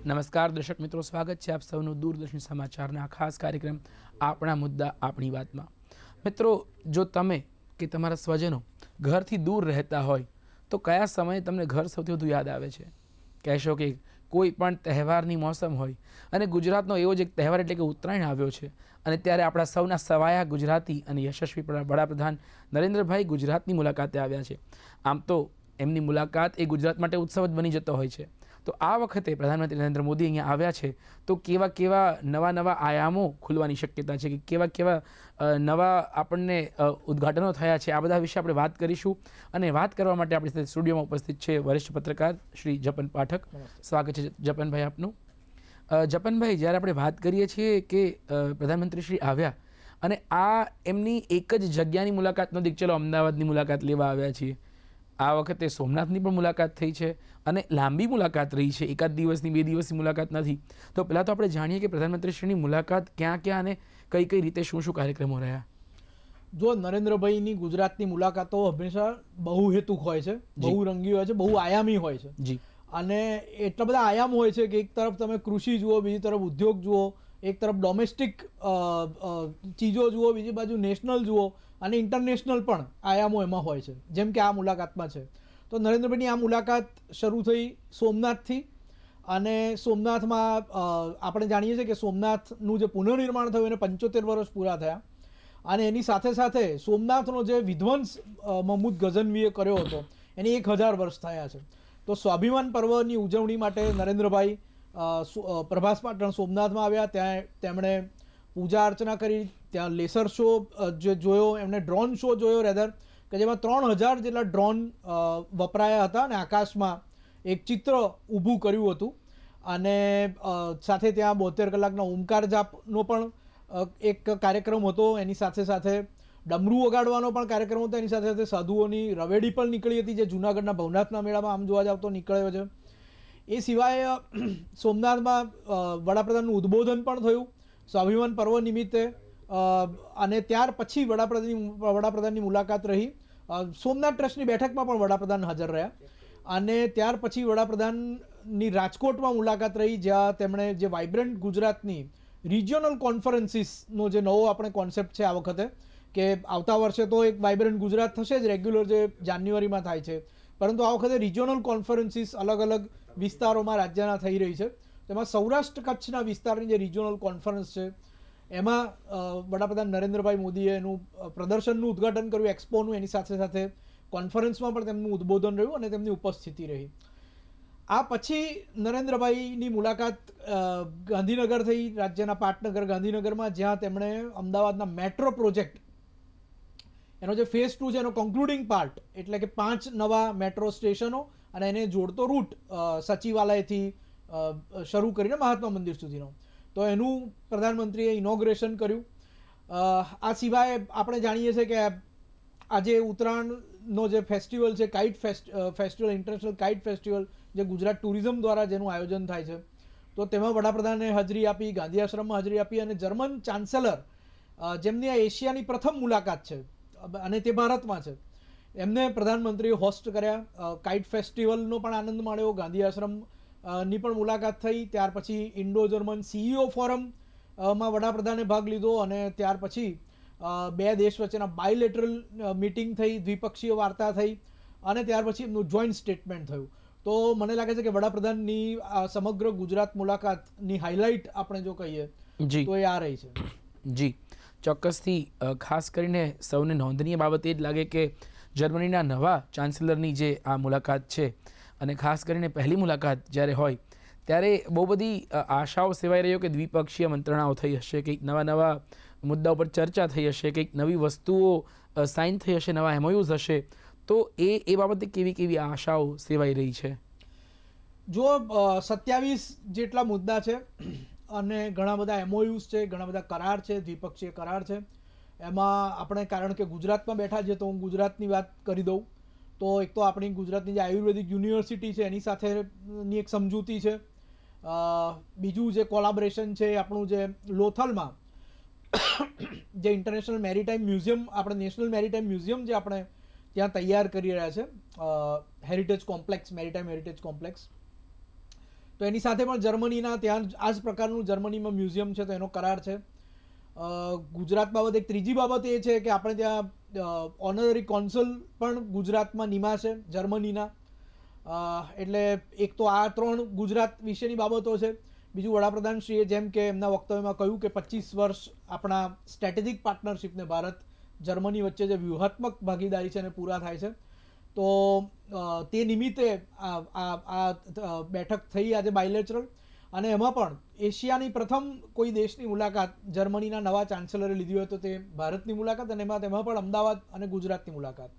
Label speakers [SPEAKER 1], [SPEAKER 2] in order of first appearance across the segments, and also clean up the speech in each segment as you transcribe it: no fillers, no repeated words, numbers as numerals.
[SPEAKER 1] નમસ્કાર દર્શક મિત્રો, સ્વાગત છે આપ સૌનું દૂરદર્શન સમાચારના ખાસ કાર્યક્રમ આપણા મુદ્દા આપણી વાતમાં. મિત્રો, જો તમે કે તમારા સ્વજનો ઘરથી દૂર રહેતા હોય તો કયા સમયે તમને ઘર સૌથી વધુ યાદ આવે છે? કહેશો કે કોઈ પણ તહેવારની મોસમ હોય અને ગુજરાતનો એવો જ એક તહેવાર એટલે કે ઉત્તરાયણ આવ્યો છે અને ત્યારે આપણા સૌના સવાયા ગુજરાતી અને યશસ્વી વડાપ્રધાન નરેન્દ્રભાઈ ગુજરાતની મુલાકાતે આવ્યા છે. આમ તો એમની મુલાકાત એ ગુજરાત માટે ઉત્સવ જ બની જતો હોય છે. તો આ વખતે પ્રધાનમંત્રી નરેન્દ્ર મોદી અહીંયા આવ્યા છે તો કેવા કેવા નવા આયામો ખુલવાની શક્યતા છે, કે કેવા નવા આપણને ઉદ્ઘાટનો થયા છે, આ બધા વિશે આપણે વાત કરીશું. અને વાત કરવા માટે આપણી સાથે સ્ટુડિયોમાં ઉપસ્થિત છે વરિષ્ઠ પત્રકાર શ્રી જપન પાઠક. સ્વાગત છે જપનભાઈ આપનું. જપનભાઈ, જ્યારે આપણે વાત કરીએ છીએ કે પ્રધાનમંત્રી શ્રી આવ્યા અને આ એમની એક જ જગ્યાની મુલાકાત નથી, ચલો અમદાવાદની મુલાકાત લેવા આવ્યા છીએ, આ વખતે સોમનાથની પણ મુલાકાત થઈ છે અને લાંબી મુલાકાત રહી છે, એકાદ દિવસની 2 દિવસની મુલાકાત નથી. તો પહેલાં તો આપણે જાણીએ કે પ્રધાનમંત્રીશ્રીની મુલાકાત ક્યાં ક્યાં અને કઈ કઈ રીતે શું શું કાર્યક્રમો રહ્યા?
[SPEAKER 2] જો નરેન્દ્રભાઈની ગુજરાતની મુલાકાતો હંમેશા બહુહેતુક હોય છે, બહુરંગી હોય છે, બહુ આયામી હોય છે.
[SPEAKER 1] જી.
[SPEAKER 2] અને એટલા બધા આયામ હોય છે કે એક તરફ તમે કૃષિ જુઓ, બીજી તરફ ઉદ્યોગ જુઓ, એક તરફ ડોમેસ્ટિક ચીજો જુઓ, બીજી બાજુ નેશનલ જુઓ અને ઇન્ટરનેશનલ પણ આયામો એમાં હોય છે, જેમ કે આ મુલાકાતમાં છે. તો નરેન્દ્રભાઈની આ મુલાકાત શરૂ થઈ સોમનાથથી અને સોમનાથમાં આપણે જાણીએ છીએ કે સોમનાથનું જે પુનઃનિર્માણ થયું એને 75 વર્ષ પૂરા થયા અને એની સાથે સાથે સોમનાથનો જે વિધ્વંસ મહમૂદ ગઝનવીએ કર્યો હતો એની 1000 વર્ષ થયા છે. તો સ્વાભિમાન પર્વની ઉજવણી માટે નરેન્દ્રભાઈ પ્રભાસ પાટણ સોમનાથમાં આવ્યા. ત્યાં તેમણે પૂજા અર્ચના કરી, ત્યાં લેસર શો જે જોયો, એમણે ડ્રોન શો જોયો રેધર, કે જેમાં 3000 જેટલા ડ્રોન વપરાયા હતા અને આકાશમાં એક ચિત્ર ઊભું કર્યું હતું. અને સાથે ત્યાં 72 કલાકના ઓમકાર જાપનો પણ એક કાર્યક્રમ હતો. એની સાથે સાથે ડમરૂ વગાડવાનો પણ કાર્યક્રમ હતો. એની સાથે સાથે સાધુઓની રવેડી પણ નીકળી હતી, જે જૂનાગઢના ભવનાથના મેળામાં આમ જોવા જાવ તો નીકળ્યો છે. એ સિવાય સોમનાથમાં વડાપ્રધાનનું ઉદ્બોધન પણ થયું સ્વાભિમાન પર્વ નિમિત્તે. અને ત્યાર પછી વડાપ્રધાનની મુલાકાત રહી. સોમનાથ ટ્રસ્ટની બેઠકમાં પણ વડાપ્રધાન હાજર રહ્યા અને ત્યાર પછી વડાપ્રધાનની રાજકોટમાં મુલાકાત રહી, જ્યાં તેમણે જે વાઇબ્રન્ટ ગુજરાતની રિજિયોનલ કોન્ફરન્સીસનો જે નવો આપણે કોન્સેપ્ટ છે આ વખતે, કે આવતા વર્ષે તો એક વાઇબ્રન્ટ ગુજરાત થશે જ રેગ્યુલર જે જાન્યુઆરીમાં થાય છે, પરંતુ આ વખતે રિજિયોનલ કોન્ફરન્સીસ અલગ અલગ વિસ્તારોમાં રાજ્યના થઈ રહી છે. તેમાં સૌરાષ્ટ્ર કચ્છના વિસ્તારની જે રિજિયોનલ કોન્ફરન્સ છે એમાં વડાપ્રધાન નરેન્દ્રભાઈ મોદીએ એનું પ્રદર્શનનું ઉદ્ઘાટન કર્યું, એક્સપોનું. એની સાથે સાથે કોન્ફરન્સમાં પણ તેમનું ઉદ્બોધન રહ્યું અને તેમની ઉપસ્થિતિ રહી. આ પછી નરેન્દ્રભાઈની મુલાકાત ગાંધીનગર થઈ, રાજ્યના પાટનગર ગાંધીનગરમાં, જ્યાં તેમણે અમદાવાદના મેટ્રો પ્રોજેક્ટ એનો જે ફેઝ 2 છે એનો કન્ક્લુડિંગ પાર્ટ, એટલે કે 5 નવા મેટ્રો સ્ટેશનો અને એને જોડતો રૂટ સચિવાલયથી શરૂ કરીને મહાત્મા મંદિર સુધીનો, તો એનું પ્રધાનમંત્રીએ ઇનોગ્રેશન કર્યું. આ સિવાય આપણે જાણીએ છીએ કે આજે ઉત્તરાયણનો જે ફેસ્ટિવલ છે, kite festival, international kite festival, જે ગુજરાત ટુરિઝમ દ્વારા જેનું આયોજન થાય છે, તો તેમાં વડાપ્રધાને હાજરી આપી, ગાંધી આશ્રમમાં હાજરી આપી. અને જર્મન ચાન્સેલર, જેમની આ એશિયાની પ્રથમ મુલાકાત છે અને તે ભારતમાં છે, એમને પ્રધાનમંત્રીએ હોસ્ટ કર્યા. કાઇટ ફેસ્ટિવલનો પણ આનંદ માણ્યો, ગાંધી આશ્રમની પણ મુલાકાત થઈ. ત્યાર પછી ઇન્ડો જર્મન CEO ફોરમમાં વડાપ્રધાને ભાગ લીધો અને ત્યાર પછી 2 દેશ વચ્ચેના બાયલેટરલ મીટિંગ થઈ, દ્વિપક્ષીય વાર્તા થઈ અને ત્યાર પછી એમનું જોઈન્ટ સ્ટેટમેન્ટ થયું. તો મને લાગે છે કે વડાપ્રધાનની સમગ્ર ગુજરાત મુલાકાતની હાઇલાઇટ આપણે જો કહીએ તો એ આ રહી છે.
[SPEAKER 1] જી, ચોક્કસથી. ખાસ કરીને સૌને નોંધનીય બાબત એ જ લાગે કે જર્મનીના નવા ચાન્સેલરની જે આ મુલાકાત છે અને ખાસ કરીને પહેલી મુલાકાત જ્યારે હોય ત્યારે બહુ બધી આશાઓ સેવાઈ રહ્યો કે દ્વિપક્ષીય મંત્રણાઓ થઈ હશે, કંઈક નવા મુદ્દાઓ પર ચર્ચા થઈ હશે, કંઈક નવી વસ્તુઓ સાઇન થઈ હશે, નવા MOUs હશે. તો એ બાબતે કેવી આશાઓ સેવાઈ રહી છે?
[SPEAKER 2] જો 27 જેટલા મુદ્દા છે અને ઘણા બધા MOUs છે, ઘણા બધા કરાર છે, દ્વિપક્ષીય કરાર છે. એમાં આપણે, કારણ કે ગુજરાતમાં બેઠા છે તો હું ગુજરાતની વાત કરી દઉં તો એક તો આપણી ગુજરાતની જે આયુર્વેદિક યુનિવર્સિટી છે એની સાથેની એક સમજૂતી છે. બીજું જે કોલાબરેશન છે આપણું, જે લોથલમાં જે ઇન્ટરનેશનલ મેરીટાઈમ મ્યુઝિયમ, આપણે નેશનલ મેરીટાઈમ મ્યુઝિયમ જે આપણે ત્યાં તૈયાર કરી રહ્યા છે, heritage complex, maritime heritage complex, તો તો એની સાથે પણ જર્મનીના ત્યાં આ જ પ્રકારનું જર્મનીમાં મ્યુઝિયમ છે તો એનો કરાર છે. ગુજરાત બાબત એક ત્રીજી બાબત એ છે કે આપણે ત્યાં ઓનરરી કોન્સલ પણ ગુજરાતમાં નિમાશે જર્મનીના. એટલે એક તો આ 3 ગુજરાત વિશેની બાબતો છે. બીજું વડાપ્રધાનશ્રીએ જેમ કે એમના વક્તવ્યમાં કહ્યું કે 25 વર્ષ આપણા સ્ટ્રેટેજિક પાર્ટનરશિપને ભારત જર્મની વચ્ચે જે વ્યૂહાત્મક ભાગીદારી છે એને પૂરા થાય છે. તો તે નિમિત્તે આ બેઠક થઈ આજે બાયલેટરલ, અને એમાં પણ એશિયાની પ્રથમ કોઈ દેશની મુલાકાત જર્મનીના નવા ચાન્સેલરે લીધી હોય તો તે ભારતની મુલાકાત, અને તેમાં પણ અમદાવાદ અને ગુજરાતની મુલાકાત.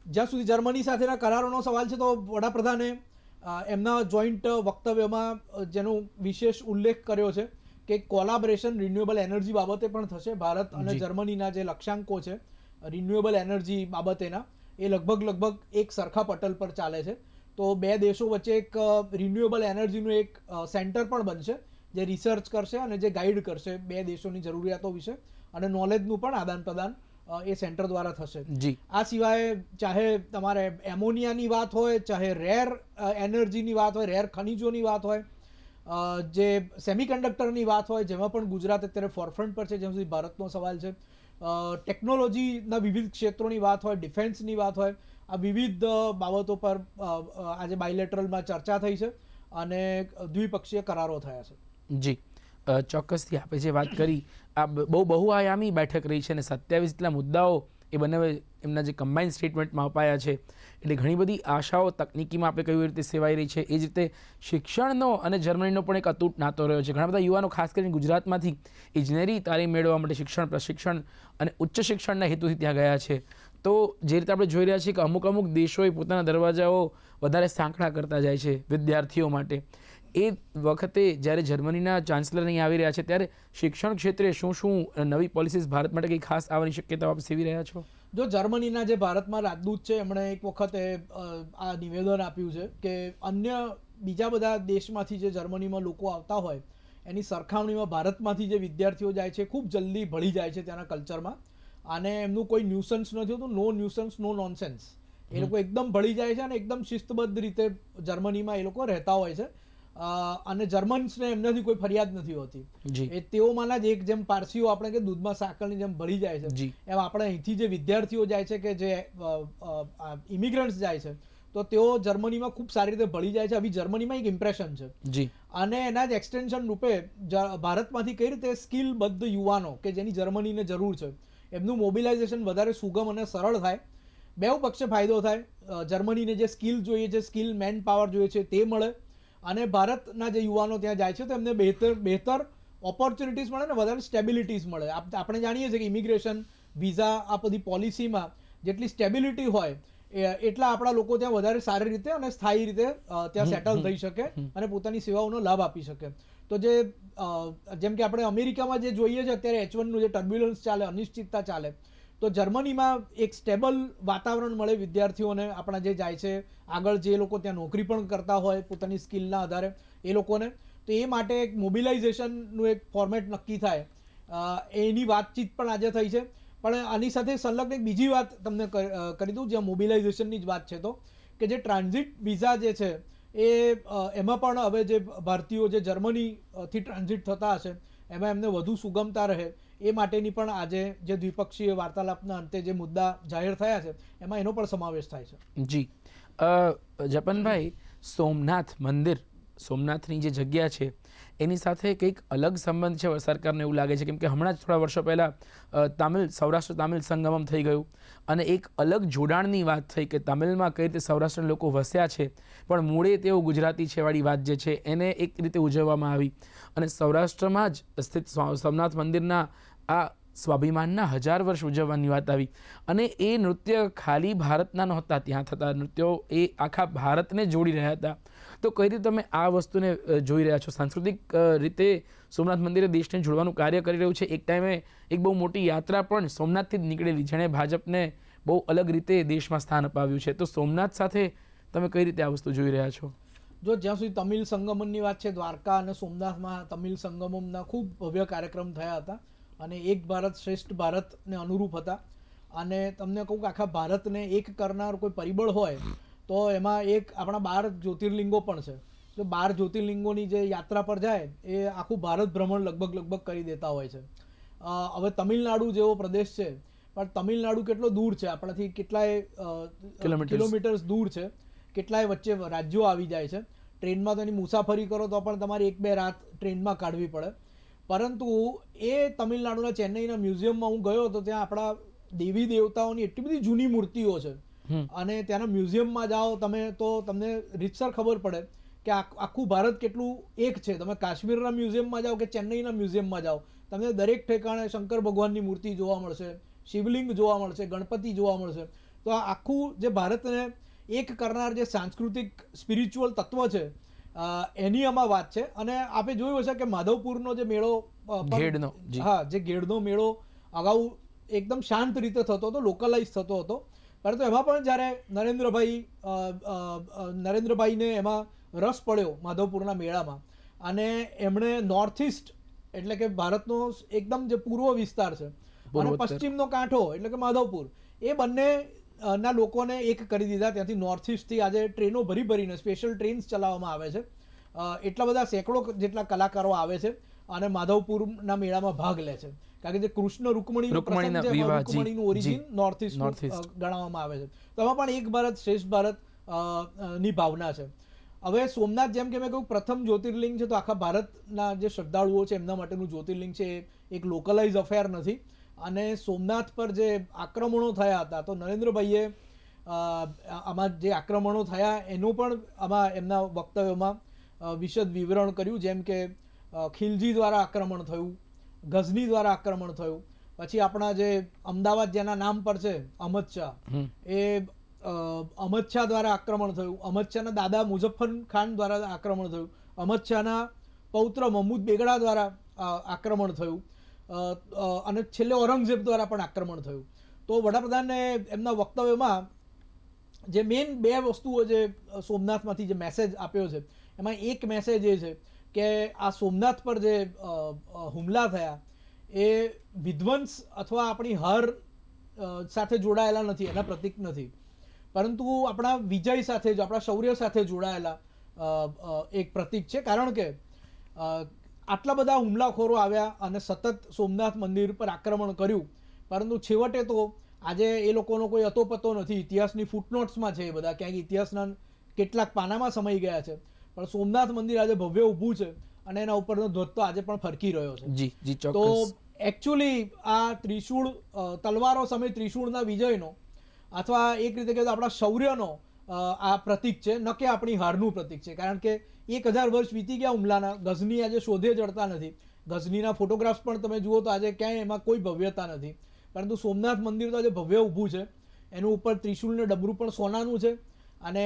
[SPEAKER 2] જ્યાં સુધી જર્મની સાથેના કરારોનો સવાલ છે તો વડાપ્રધાને એમના જોઈન્ટ વક્તવ્યમાં જેનો વિશેષ ઉલ્લેખ કર્યો છે કે કોલાબરેશન રિન્યુએબલ એનર્જી બાબતે પણ થશે. ભારત અને જર્મનીના જે લક્ષ્યાંકો છે રિન્યુએબલ એનર્જી બાબતેના એ લગભગ એક સરખા પટલ પર ચાલે છે. તો બે દેશો વચ્ચે એક રિન્યુએબલ એનર્જીનું એક સેન્ટર પણ બનશે જે રિસર્ચ કરશે અને જે ગાઈડ કરશે બે દેશોની જરૂરિયાતો વિશે, અને નોલેજનું પણ આદાન પ્રદાન એ સેન્ટર દ્વારા થશે. આ સિવાય ચાહે તમારે એમોનિયાની વાત હોય, ચાહે રેર એનર્જીની વાત હોય, રેર ખનિજોની વાત હોય, જે સેમિકન્ડક્ટરની વાત હોય, જેમાં પણ ગુજરાત અત્યારે ફોરફ્રન્ટ પર છે જ્યાં સુધી ભારતનો સવાલ છે, ટેકનોલોજીના વિવિધ ક્ષેત્રોની વાત હોય, ડિફેન્સની વાત હોય, આ વિવિધ બાબતો પર આજે બાયલેટરલમાં ચર્ચા થઈ છે અને દ્વિપક્ષીય કરારો થયા છે.
[SPEAKER 1] જી, ચોક્કસથી આપણે જે વાત કરી આ બહુઆયામી બેઠક રહી છે અને 27 જેટલા મુદ્દાઓ એ બંને એમના જે કમ્બાઇન્ડ સ્ટેટમેન્ટમાં અપાયા છે. એટલે ઘણી બધી આશાઓ તકનિકીમાં આપણે કઈ રીતે સેવાઈ રહી છે. એ જ રીતે શિક્ષણનો અને જર્મનીનો પણ એક અતૂટ નાતો રહ્યો છે. ઘણા બધા યુવાનો ખાસ કરીને ગુજરાતમાંથી ઇજનેરી તાલીમ મેળવવા માટે શિક્ષણ, પ્રશિક્ષણ અને ઉચ્ચ શિક્ષણના હેતુથી ત્યાં ગયા છે. તો જે રીતે આપણે જોઈ રહ્યા છીએ કે અમુક દેશોએ પોતાના દરવાજાઓ વધારે સાંકડા કરતા જાય છે વિદ્યાર્થીઓ માટે. એ વખતે જ્યારે જર્મનીના ચાન્સલર અહીં આવી રહ્યા છે ત્યારે શિક્ષણ ક્ષેત્રે શું નવી પોલિસીસ ભારત માટે કંઈ ખાસ આવવાની શક્યતાઓ આપ સેવી રહ્યા છો?
[SPEAKER 2] જો જર્મનીના જે ભારતમાં રાજદૂત છે એમણે એક વખતે આ નિવેદન આપ્યું છે કે અન્ય બીજા બધા દેશમાંથી જે જર્મનીમાં લોકો આવતા હોય એની સરખામણીમાં ભારતમાંથી જે વિદ્યાર્થીઓ જાય છે ખૂબ જલ્દી ભળી જાય છે ત્યાંના કલ્ચરમાં, અને એમનું કોઈ ન્યુસન્સ નથી હોતું. નો ન્યુસન્સ નો નોનસેન્સ. એ લોકો એકદમ ભળી જાય છે અને એકદમ શિસ્તબદ્ધ રીતે જર્મનીમાં એ લોકો રહેતા હોય છે, અને જર્મન્સને એમનાથી કોઈ ફરિયાદ નથી હોતી. એ તેઓમાંના જ એક, જેમ પારસીઓ આપણે કે દૂધમાં સાકરની જેમ ભળી જાય છે, એમ આપણે અહીંથી જે વિદ્યાર્થીઓ જાય છે કે જે ઇમિગ્રન્ટ્સ જાય છે તો તેઓ જર્મનીમાં ખૂબ સારી રીતે ભળી જાય છે. આવી જર્મનીમાં એક ઇમ્પ્રેશન છે. અને એના જ એક્સટેન્શન રૂપે ભારતમાંથી કઈ રીતે સ્કિલબદ્ધ યુવાનો કે જેની જર્મનીને જરૂર છે એમનું મોબિલાઇઝેશન વધારે સુગમ અને સરળ થાય, બેઉ પક્ષે ફાયદો થાય. જર્મનીને જે સ્કિલ જોઈએ છે, સ્કિલ મેન પાવર જોઈએ છે તે મળે, અને ભારતના જે યુવાનો ત્યાં જાય છે તો એમને બહેતર ઓપોર્ચ્યુનિટીઝ મળે ને વધારે સ્ટેબિલિટીઝ મળે. આપણે જાણીએ છીએ કે ઇમિગ્રેશન, વિઝા, આ બધી પોલિસીમાં જેટલી સ્ટેબિલિટી હોય એટલા આપણા લોકો ત્યાં વધારે સારી રીતે અને સ્થાયી રીતે ત્યાં સેટલ થઈ શકે અને પોતાની સેવાઓનો લાભ આપી શકે. તો જેમ કે આપણે અમેરિકામાં જે જોઈએ છે અત્યારે H1નું જે ટર્બ્યુલન્સ ચાલે, અનિશ્ચિતતા ચાલે, તો જર્મનીમાં એક સ્ટેબલ વાતાવરણ મળે વિદ્યાર્થીઓને, આપણા જે જાય છે આગળ, જે લોકો ત્યાં નોકરી પણ કરતા હોય પોતાની સ્કિલના આધારે એ લોકોને. તો એ માટે એક મોબિલાઇઝેશનનું એક ફોર્મેટ નક્કી થાય, એની વાતચીત પણ આજે થઈ છે. પણ આની સાથે સંલગ્ન એક બીજી વાત તમને કરી દઉં, જ્યાં મોબિલાઇઝેશનની જ વાત છે, તો કે જે ટ્રાન્ઝિટ વિઝા જે છે એમાં પણ હવે જે ભારતીયો જે જર્મનીથી ટ્રાન્ઝિટ થતા હશે એમાં એમને વધુ સુગમતા રહે એ માટેની પણ આજે જે દ્વિપક્ષીય વાર્તાલાપના અંતે જે મુદ્દા જાહેર થયા છે એમાં એનો પણ સમાવેશ થાય છે.
[SPEAKER 1] જી, જપનભાઈ, સોમનાથ મંદિર, સોમનાથની જે જગ્યા છે એની સાથે કંઈક અલગ સંબંધ છે સરકારને એવું લાગે છે, કેમ કે હમણાં જ થોડા વર્ષો પહેલાં સૌરાષ્ટ્ર તામિલ સંગમમ થઈ ગયું અને એક અલગ જોડાણની વાત થઈ કે તમિલમાં કઈ રીતે સૌરાષ્ટ્રના લોકો વસ્યા છે પણ મૂળે તેઓ ગુજરાતી છે વાળી વાત જે છે એને એક રીતે ઉજવવામાં આવી, અને સૌરાષ્ટ્રમાં જ સ્થિત સોમનાથ મંદિરના આ સ્વાભિમાનના 1000 વર્ષ ઉજવવાની વાત આવી. અને એ નૃત્ય ખાલી ભારતના નહોતા, ત્યાં થતા નૃત્યો એ આખા ભારતને જોડી રહ્યા હતા. તો કઈ રીતે તમે આ વસ્તુને જોઈ રહ્યા છો? સાંસ્કૃતિક રીતે સોમનાથ મંદિરે દેશને જોડવાનું કાર્ય કરી રહ્યું છે. એક ટાઈમે એક બહુ મોટી યાત્રા પણ સોમનાથથી જ નીકળેલી, જેણે ભાજપને બહુ અલગ રીતે દેશમાં સ્થાન અપાવ્યું છે. તો સોમનાથ સાથે તમે કઈ રીતે આ વસ્તુ જોઈ રહ્યા છો?
[SPEAKER 2] જો જ્યાં સુધી તમિલ સંગમમની વાત છે, દ્વારકા અને સોમનાથમાં તમિલ સંગમમના ખૂબ ભવ્ય કાર્યક્રમ થયા હતા અને એક ભારત શ્રેષ્ઠ ભારતને અનુરૂપ હતા. અને તમને કહું કે આખા ભારતને એક કરનાર કોઈ પરિબળ હોય તો એમાં એક આપણા 12 જ્યોતિર્લિંગો પણ છે. તો 12 જ્યોતિર્લિંગોની જે યાત્રા પર જાય એ આખું ભારત ભ્રમણ લગભગ કરી દેતા હોય છે. હવે તમિલનાડુ જેવો પ્રદેશ છે, પણ તમિલનાડુ કેટલો દૂર છે આપણાથી, કેટલાય કિલોમીટર્સ દૂર છે, કેટલાય વચ્ચે રાજ્યો આવી જાય છે. ટ્રેનમાં તો એની મુસાફરી કરો તો પણ તમારે 1-2 રાત ટ્રેનમાં કાઢવી પડે. પરંતુ એ તમિલનાડુના ચેન્નઈના મ્યુઝિયમમાં હું ગયો હતો, ત્યાં આપણા દેવી દેવતાઓની એટલી બધી જૂની મૂર્તિઓ છે, અને ત્યાંના મ્યુઝિયમમાં જાઓ તમે તો તમને રીતસર ખબર પડે કે આખું ભારત કેટલું એક છે. તમે કાશ્મીરના મ્યુઝિયમમાં જાઓ કે ચેન્નઈના મ્યુઝિયમમાં જાઓ, તમને દરેક ઠેકાણે શંકર ભગવાનની મૂર્તિ જોવા મળશે, શિવલિંગ જોવા મળશે, ગણપતિ જોવા મળશે. તો આ આખું જે ભારતને એક કરનાર જે સાંસ્કૃતિક સ્પિરિચ્યુઅલ તત્વ છે એની આમાં વાત છે. અને આપણે જોયું હશે કે માધવપુરનો જે મેળો, જે ગેડનો મેળો અગાઉ એકદમ શાંત રીતે થતો હતો, લોકલાઇઝ થતો હતો, પરંતુ એમાં પણ જ્યારે નરેન્દ્રભાઈને એમાં રસ પડ્યો માધવપુરના મેળામાં, અને એમણે નોર્થ ઇસ્ટ એટલે કે ભારતનો એકદમ જે પૂર્વ વિસ્તાર છે અને પશ્ચિમનો કાંઠો એટલે કે માધવપુર, એ બંને ના લોકોને એક કરી દીધા. ત્યાંથી નોર્થ ઇસ્ટથી આજે ટ્રેનો ભરીને સ્પેશિયલ ટ્રેન્સ ચલાવવામાં આવે છે. એટલા બધા સેંકડો જેટલા કલાકારો આવે છે અને માધવપુરના મેળામાં ભાગ લે છે, કારણ કે જે કૃષ્ણ રૂકમણીનું ઓરિજિન નોર્થ ઇસ્ટ ગણવામાં આવે છે. તો એમાં પણ એક ભારત શ્રેષ્ઠ ભારત ની ભાવના છે. હવે સોમનાથ, જેમ કે મેં કહ્યું, પ્રથમ જ્યોતિર્લિંગ છે, તો આખા ભારતના જે શ્રદ્ધાળુઓ છે એમના માટેનું જ્યોતિર્લિંગ છે, એક લોકલાઇઝ અફેર નથી. અને સોમનાથ પર જે આક્રમણો થયા હતા, તો નરેન્દ્રભાઈએ આમાં જે આક્રમણો થયા એનું પણ આમાં એમના વક્તવ્યમાં વિશદ વિવરણ કર્યું. જેમ કે ખિલજી દ્વારા આક્રમણ થયું, ગઝની દ્વારા આક્રમણ થયું, પછી આપણા જે અમદાવાદ જેના નામ પર છે અહમદ શાહ, એ અહમદ શાહ દ્વારા આક્રમણ થયું, અહમદ શાહના દાદા મુઝફ્ફર ખાન દ્વારા આક્રમણ થયું, અહમદ શાહના પૌત્ર મહમૂદ બેગડા દ્વારા આક્રમણ થયું, અને છેલ્લે ઔરંગઝેબ દ્વારા પણ આક્રમણ થયું. તો વડાપ્રધાને એમના વક્તવ્યમાં જે મેઇન 2 વસ્તુઓ જે સોમનાથમાંથી જે મેસેજ આપ્યો છે, એમાં એક મેસેજ એ છે કે આ સોમનાથ પર જે હુમલા થયા એ વિધ્વંસ અથવા આપણી હાર સાથે જોડાયેલા નથી, એના પ્રતીક નથી, પરંતુ આપણા વિજય સાથે, આપણા શૌર્ય સાથે જોડાયેલા એક પ્રતીક છે. કારણ કે આટલા બધા હુમલાખોરો આવ્યા અને સતત સોમનાથ મંદિર પર આક્રમણ કર્યું, પરંતુ છેવટે તો આજે એ લોકોનો કોઈ અતોપતો નથી. ઇતિહાસની ફૂટનોટ્સમાં છે એ બધા, ક્યાંક ઇતિહાસના કેટલાક પાનામાં સમાઈ ગયા છે, પણ સોમનાથ મંદિર આજે ભવ્ય ઊભું છે અને એના ઉપરનો ધ્વજ તો આજે પણ ફરકી રહ્યો છે. તો એકચ્યુઅલી આ ત્રિશૂળ, તલવારો સામે ત્રિશૂળના વિજયનો, અથવા એક રીતે કહેતો આપણા શૌર્યનો આ પ્રતીક છે, ન કે આપણી હારનું પ્રતીક છે. કારણ કે 1000 વર્ષ વીતી ગયા હુમલાના, ગઝની આજે શોધે જડતા નથી. ગઝનીના ફોટોગ્રાફ્સ પણ તમે જુઓ તો આજે ક્યાંય એમાં કોઈ ભવ્યતા નથી, પરંતુ સોમનાથ મંદિર તો આજે ભવ્ય ઊભું છે. એનું ઉપર ત્રિશૂળ ને ડમરું પણ સોનાનું છે, અને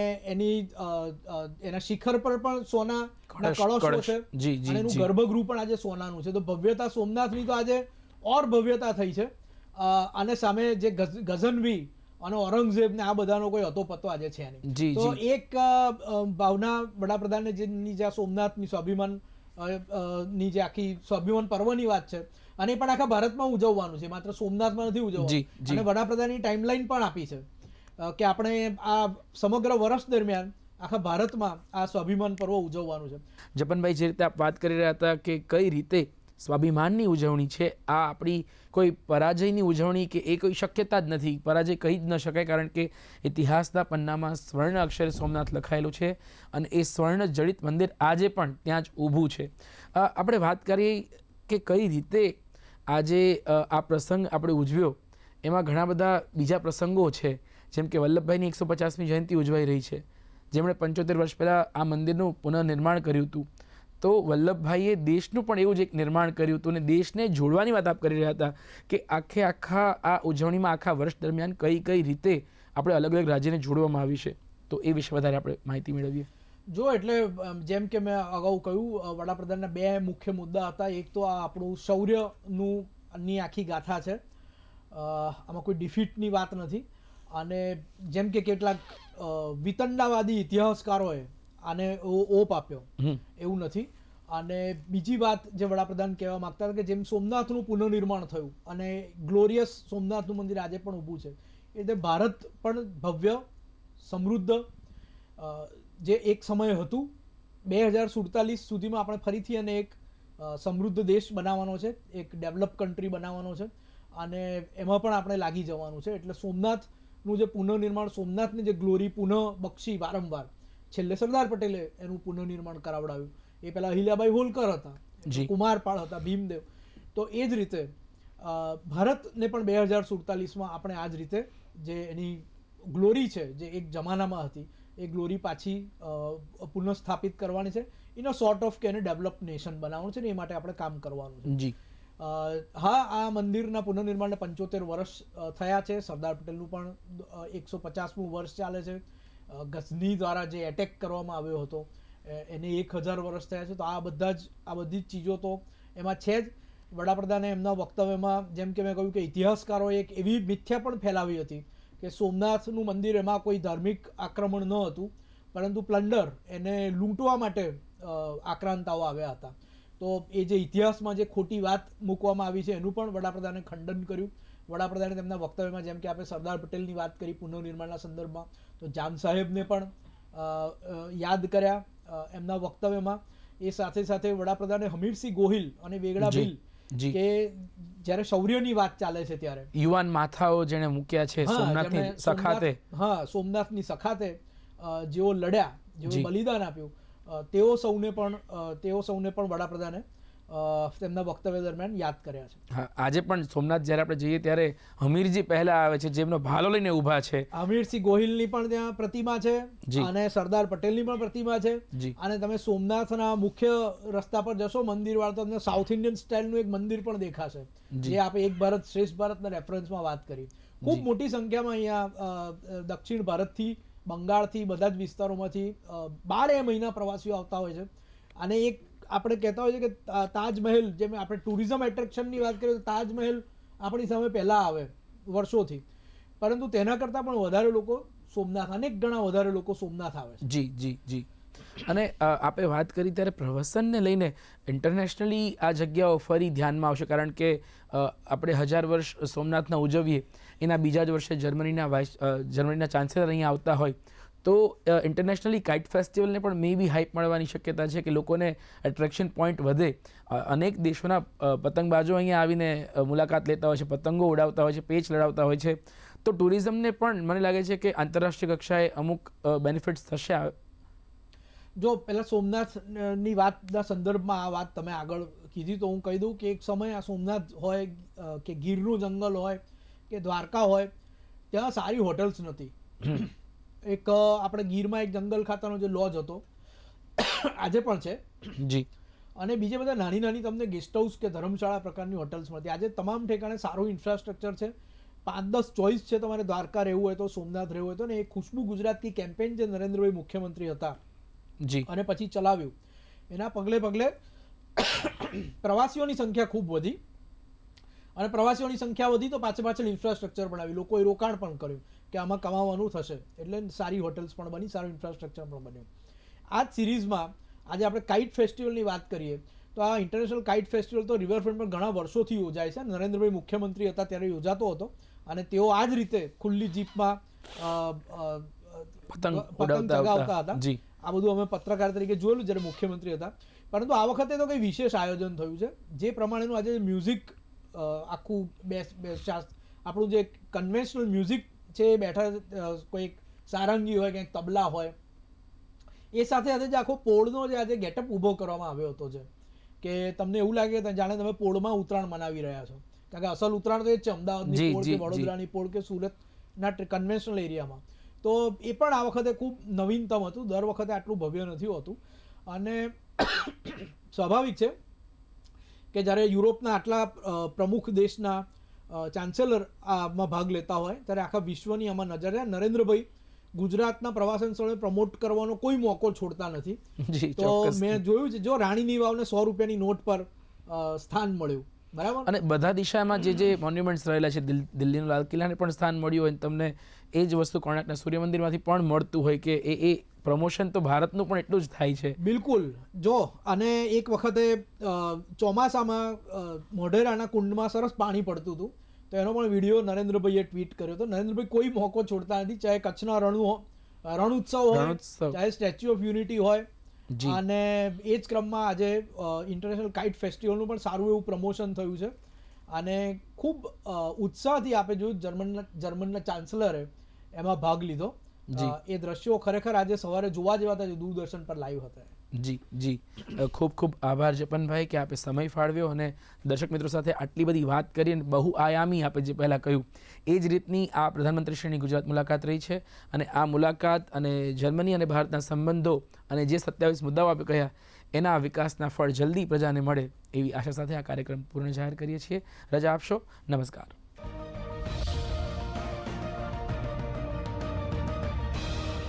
[SPEAKER 2] એના શિખર પર પણ સોના કળશો છે, અને એનું ગર્ભગૃહ પણ આજે સોનાનું છે. તો ભવ્યતા સોમનાથની તો આજે ઓર ભવ્યતા થઈ છે. અને સામે જે ગઝનવી અને ઔરંગઝેબ ને આ બધાનો કોઈ અતોપતો આજે છે નહીં. તો એક ભાવના વડાપ્રધાનને જેની જે સોમનાથની સ્વાભિમાન ની જે આખી સ્વાભિમાન પર્વની વાત છે, અને એ પણ આખા ભારતમાં ઉજવવાનું છે, માત્ર સોમનાથમાં નથી ઉજવવાનું. અને વડાપ્રધાનની ટાઈમલાઈન પણ આપી છે કે આપણે આ સમગ્ર વર્ષ દરમિયાન આખા ભારતમાં આ સ્વાભિમાન પર્વ ઉજવવાનું છે.
[SPEAKER 1] જપનભાઈ, જે રીતે આપ વાત કરી રહ્યા હતા કે કઈ રીતે સ્વાભિમાનની ઉજવણી છે, આ આપણી કોઈ પરાજયની ઉજવણી કે એ કોઈ શક્યતા જ નથી, પરાજય કહી જ ન શકાય, કારણ કે ઇતિહાસના પન્નામાં સ્વર્ણ અક્ષરે સોમનાથ લખાયેલું છે, અને એ સ્વર્ણ જડિત મંદિર આજે પણ ત્યાં જ ઊભું છે. આપણે વાત કરીએ કે કઈ રીતે આજે આ પ્રસંગ આપણે ઉજવ્યો, એમાં ઘણા બધા બીજા પ્રસંગો છે, જેમ કે વલ્લભભાઈની 150મી જયંતિ ઉજવાઈ રહી છે, જેમણે 75 વર્ષ પહેલાં આ મંદિરનું પુનઃનિર્માણ કર્યું હતું. તો વલ્લભભાઈએ દેશનું પણ એવું જ એક નિર્માણ કર્યું હતું, અને દેશને જોડવાની વાત આપ કરી રહ્યા હતા કે આખા આ ઉજવણીમાં આખા વર્ષ દરમિયાન કઈ રીતે આપણે અલગ અલગ રાજ્યને જોડવામાં આવી છે. તો એ વિશે વધારે આપણે માહિતી મેળવીએ.
[SPEAKER 2] જો એટલે જેમ કે મેં અગાઉ કહ્યું, વડાપ્રધાનના 2 મુખ્ય મુદ્દા હતા. એક તો આ આપણું શૌર્યની આખી ગાથા છે, આમાં કોઈ ડિફીટની વાત નથી. અને જેમ કે કેટલાક વિતંડાવાદી ઇતિહાસકારોએ આને ઓપ આપ્યો, એવું નથી. અને બીજી વાત જે વડાપ્રધાન કહેવા માંગતા હતા કે જેમ સોમનાથનું પુનઃનિર્માણ થયું અને ગ્લોરિયસ સોમનાથનું મંદિર આજે પણ ઊભું છે, એ રીતે ભારત પણ ભવ્ય, સમૃદ્ધ જે એક સમય હતું 2047 સુધીમાં આપણે ફરીથી એને એક સમૃદ્ધ દેશ બનાવવાનો છે, એક ડેવલપ કન્ટ્રી બનાવવાનો છે અને એમાં પણ આપણે લાગી જવાનું છે. એટલે સોમનાથનું જે પુનઃનિર્માણ, સોમનાથની જે ગ્લોરી પુનઃ બક્ષી વારંવાર, છેલ્લે સરદાર પટેલે એનું પુનઃનિર્માણ કરાવડાવ્યું. એ પહેલા અહિલ્યાબાઈ હોલકર હતા, કુમારપાળ હતા, ભીમદેવ. તો એ જ રીતે ભારતને પણ 2047માં આપણે આ જ રીતે જે એની ગ્લોરી છે, જે એક જમાનામાં હતી, એ ગ્લોરી પાછી પુનઃસ્થાપિત કરવાની છે. ઇન અ સોર્ટ ઓફ કે એને ડેવલપ નેશન બનાવવાનું છે ને એ માટે આપણે કામ કરવાનું છે.
[SPEAKER 1] જી
[SPEAKER 2] હા, આ મંદિરના પુનઃનિર્માણને 75 વર્ષ થયા છે. સરદાર પટેલનું પણ 150મું વર્ષ ચાલે છે. ગઝની દ્વારા જે એટેક કરવામાં આવ્યો હતો એને 1000 વર્ષ થયા છે. તો આ બધી જ ચીજો તો એમાં છે જ. વડાપ્રધાને એમના વક્તવ્યમાં, જેમ કે મેં કહ્યું કે ઇતિહાસકારોએ એક એવી મિથ્યા પણ ફેલાવી હતી કે સોમનાથનું મંદિર એમાં કોઈ ધાર્મિક આક્રમણ ન હતું, પરંતુ પ્લન્ડર, એને લૂંટવા માટે આક્રાંતાઓ આવ્યા હતા. તો એ જે ઇતિહાસમાં જે ખોટી વાત મૂકવામાં આવી છે એનું પણ વડાપ્રધાને ખંડન કર્યું. વડાપ્રધાને તેમના વક્તવ્યમાં, જેમ કે આપણે સરદાર પટેલની વાત કરી પુનઃનિર્માણના સંદર્ભમાં, તો જાન સાહેબને પણ યાદ કર્યા એમના વક્તવ્યમાં. એ સાથે સાથે વડાપ્રધાને હમીરસિંહ ગોહિલ અને વેગડા ભીલ, કે જ્યારે શૌર્યની વાત ચાલે છે ત્યારે
[SPEAKER 1] યુવાન માથાઓ જેણે મૂક્યા છે સોમનાથની સખાતે,
[SPEAKER 2] સોમનાથની સખાતે જેઓ લડ્યા, જેઓ બલિદાન આપ્યું, તેઓ સૌને પણ વડાપ્રધાને તેમના વક્તવ્ય દરમિયાન યાદ કર્યા છે.
[SPEAKER 1] હા, આજે પણ સોમનાથ જ્યારે આપણે જઈએ ત્યારે હમીરજી પહેલા આવે છે, જેમનો ભાલો લઈને ઊભા છે.
[SPEAKER 2] હમીરસિંહ ગોહિલની પણ ત્યાં પ્રતિમા છે અને સરદાર પટેલની પણ પ્રતિમા છે. અને તમે સોમનાથના મુખ્ય રસ્તા પર જશો મંદિર વાળા, તો તમને સાઉથ ઇન્ડિયન સ્ટાઇલનું એક મંદિર પણ દેખાશે, જે આપણે એક ભારત શ્રેષ્ઠ ભારતના રેફરન્સમાં વાત કરી. ખૂબ મોટી સંખ્યામાં અહીંયા દક્ષિણ ભારતથી, બંગાળથી, બધા જ વિસ્તારોમાંથી 12 મહિના પ્રવાસીઓ આવતા હોય છે. અને એક આપણે કહેતા હોઈએ કે તાજમહેલ, જેમ આપણે ટુરિઝમ એટ્રેક્શનની વાત કરીએ તો તાજમહેલ આપણી સામે પહેલા આવે વર્ષોથી, પરંતુ તેના કરતાં પણ વધારે લોકો સોમનાથ, અનેક ગણા વધારે લોકો સોમનાથ આવે છે.
[SPEAKER 1] જી જી જી. અને આપણે વાત કરી ત્યારે પ્રવાસનને લઈને ઇન્ટરનેશનલી આ જગ્યાઓ ફરી ધ્યાનમાં આવશે, કારણ કે આપણે 1000 વર્ષ સોમનાથના ઉજવીએ, એના બીજા જ વર્ષે જર્મનીના ચાન્સેલર અહીંયા આવતા હોય, તો ઇન્ટરનેશનલી કાઇટ ફેસ્ટિવલને પણ મે બી હાઇપ મળવાની શક્યતા છે કે લોકોને એટ્રેક્શન પોઈન્ટ વધે. અનેક દેશોના પતંગબાજો અહીંયા આવીને મુલાકાત લેતા હોય છે, પતંગો ઉડાવતા હોય છે, પેચ લડાવતા હોય છે. તો ટુરિઝમને પણ મને લાગે છે કે આંતરરાષ્ટ્રીય કક્ષાએ અમુક બેનિફિટ્સ થશે.
[SPEAKER 2] જો પહેલાં સોમનાથની વાતના સંદર્ભમાં આ વાત તમે આગળ કીધી, તો હું કહી દઉં કે એક સમય આ સોમનાથ હોય કે ગીરનું જંગલ હોય કે દ્વારકા હોય, ત્યાં સારી હોટલ્સ નથી. એક આપણે ગીરમાં એક જંગલ ખાતાનો જે લોજ હતો, આજે પણ છે
[SPEAKER 1] જી,
[SPEAKER 2] અને બીજે બધા નાની નાની તમને ગેસ્ટ હાઉસ કે ધર્મશાળા પ્રકારની હોટલ્સ મળતી. આજે તમામ ઠેકાણે સારું ઇન્ફ્રાસ્ટ્રક્ચર છે, 5-10 ચોઈસ છે. તમારે દ્વારકા રહેવું હોય તો, સોમનાથ રહેવું હોય તો. ને એ ખુશ્બુ ગુજરાતની કેમ્પેઇન જે નરેન્દ્રભાઈ મુખ્યમંત્રી હતા
[SPEAKER 1] જી, અને
[SPEAKER 2] પછી ચલાવ્યું, એના પગલે પગલે પ્રવાસીઓની સંખ્યા ખૂબ વધી, અને પ્રવાસીઓની સંખ્યા વધી તો પાછળ ઇન્ફ્રાસ્ટ્રક્ચર બનાવી, લોકોએ રોકાણ પણ કર્યું કે આમાં કમાવાનું થશે, એટલે સારી હોટલ્સ પણ બની, સારું ઇન્ફ્રાસ્ટ્રક્ચર પણ બન્યું. આ જ સિરીઝમાં આજે આપણે કાઇટ ફેસ્ટિવલની વાત કરીએ તો આ ઇન્ટરનેશનલ કાઇટ ફેસ્ટિવલ તો રિવરફ્રન્ટ પર ઘણા વર્ષોથી યોજાય છે. નરેન્દ્રભાઈ મુખ્યમંત્રી હતા ત્યારે યોજાતો હતો, અને તેઓ આ જ રીતે ખુલ્લી જીપમાં પતંગ ચગાવતા હતા. આ બધું અમે પત્રકાર તરીકે જોયેલું જ્યારે મુખ્યમંત્રી હતા. પરંતુ આ વખતે તો કંઈ વિશેષ આયોજન થયું છે, જે પ્રમાણેનું આજે મ્યુઝિક આખું આપણું જે કન્વેન્શનલ મ્યુઝિક છે એ બેઠા, કોઈ સારંગી હોય, કંઈક તબલા હોય, એ સાથે સાથે જે આખો પોળનો જે આજે ગેટઅપ ઊભો કરવામાં આવ્યો હતો, છે કે તમને એવું લાગે કે જાણે તમે પોળમાં ઉત્તરાયણ મનાવી રહ્યા છો. કારણ કે અસલ ઉત્તરાયણ તો એ જ છે, અમદાવાદની પોળ કે વડોદરાની પોળ કે સુરતના કન્વેન્શનલ એરિયામાં. તો એ પણ આ વખતે ખૂબ નવીનતમ હતું. દર વખતે આટલું ભવ્ય નથી હોતું, અને સ્વાભાવિક છે કે જ્યારે યુરોપના આટલા પ્રમુખ દેશના ચાન્સેલર આમાં ભાગ લેતા હોય ત્યારે આખા વિશ્વની આમાં નજર છે. નરેન્દ્રભાઈ ગુજરાતના પ્રવાસન સ્થળોને પ્રમોટ કરવાનો કોઈ મોકો છોડતા નથી. તો મેં જોયું છે, જો રાણીની વાવને 100 રૂપિયાની નોટ પર સ્થાન મળ્યું, બરાબર,
[SPEAKER 1] અને બધા દિશામાં જે મોન્યુમેન્ટ્સ રહેલા છે, દિલ્હીનો લાલ કિલ્લાને પણ સ્થાન મળ્યું હોય, તમને એ જ વસ્તુ કોણાર્કના સૂર્ય મંદિરમાંથી પણ મળતું હોય, કે એ પ્રમોશન તો ભારતનું પણ એટલું જ થાય છે.
[SPEAKER 2] બિલકુલ. જો, અને એક વખતે ચોમાસામાં મોઢેરાના કુંડમાં સરસ પાણી પડતું હતું, તો એનો પણ વિડીયો નરેન્દ્રભાઈએ ટ્વીટ કર્યો હતો. નરેન્દ્રભાઈ કોઈ મોકો છોડતા નથી, ચાહે કચ્છના રણો રણોત્સવ હોય,
[SPEAKER 1] રણોત્સવ.
[SPEAKER 2] ચાહે સ્ટેચ્યુ ઓફ યુનિટી હોય,
[SPEAKER 1] જી.
[SPEAKER 2] અને એ જ ક્રમમાં આજે ઇન્ટરનેશનલ કાઇટ ફેસ્ટિવલનું પણ સારું એવું પ્રમોશન થયું છે. અને ખૂબ ઉત્સાહથી આપણે જોયું જર્મનના ચાન્સલરે એમાં ભાગ લીધો. એ દ્રશ્યો ખરેખર આજે સવારે જોવા જેવા હતા, જે દૂરદર્શન પર લાઈવ હતા.
[SPEAKER 1] જી જી, ખૂબ ખૂબ આભાર જપનભાઈ કે આપે સમય ફાળવ્યો અને દર્શક મિત્રો સાથે આટલી બધી વાત કરી અને બહુ આયામી આપે જે પહેલાં કહ્યું એ જ રીતની આ પ્રધાનમંત્રીશ્રીની ગુજરાત મુલાકાત રહી છે. અને આ મુલાકાત અને જર્મની અને ભારતના સંબંધો અને જે 27 મુદ્દાઓ આપણે કહ્યા એના વિકાસના ફળ જલ્દી પ્રજાને મળે એવી આશા સાથે આ કાર્યક્રમ પૂર્ણ જાહેર કરીએ છીએ. રજા આપશો. નમસ્કાર.